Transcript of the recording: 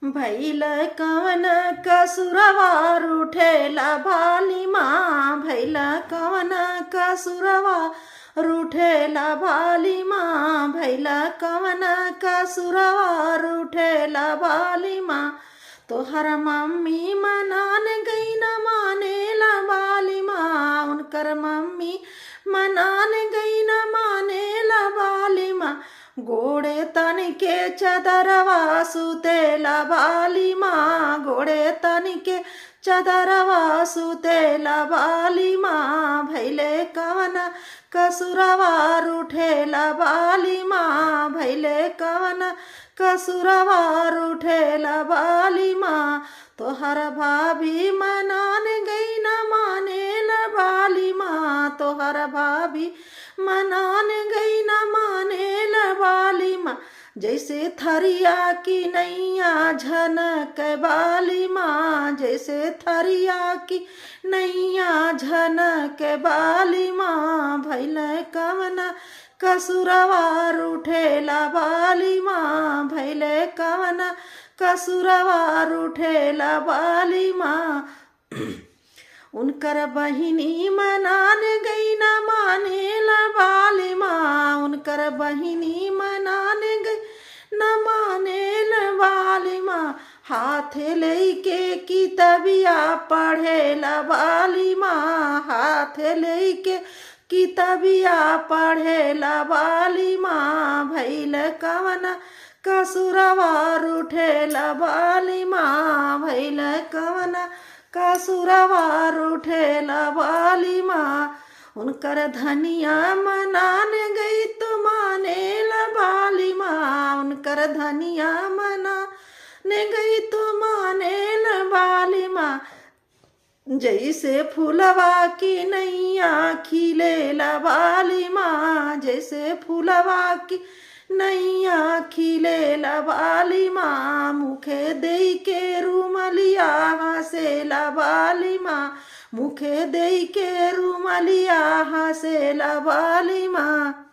भैल कवन कसुरवा रूठेला भाली माँ, भैल कवन कसुरवा रूठेला भाली माँ, भैल कवन कसुरवा रूठेला भाली माँ। तोहर मम्मी मनान गई न मानेला बाली माँ, उनकर मम्मी मनान गई न मानेला बाली माँ। गोड़े तन के चदरवा सुतेला बाली माँ, गोड़े तन के चदरवा सुतेला बाली माँ। भैले कवन कसुरवा रूठेला बाली माँ, भैले कवन कसुरवा रूठेला बाली माँ। तोहर भाभी मनान गई न मानेला बाली माँ, तोहर भाभी मनान गई न मानेला बाली माँ। जैसे थरिया की नैया झनक बाली माँ, जैसे थरिया की नैया झनक बाली माँ। भैल कवन कसुरवा रूठेला बाली माँ, भैल कवन कसुरवा रूठेला बाली माँ। उनकर बहिनी मनान गई न मानेला बाली माँ, उनकर बहिनी मनान गई न मानेला बाली माँ। हाथ लेके किताबिया पढ़ेला बाली माँ, हाथ लेके किताबिया पढ़ेला बाली माँ। भैल कवन कसुरवा रूठेला बाली माँ, भैल कवन कसुरवा रूठेला बाली माँ। उनकर धनिया मनान गई तो मानेला बाली माँ, उनकर धनिया मनान गई तो मानेला बाली माँ। जैसे फूलवा की नैया खिलेला बाली माँ, जैसे फूलवा की नैया खिलेला बाली माँ। मुखे देई के रुमलिया हसेला बाली माँ, मुखे देई के रुमलिया हसेला बाली माँ।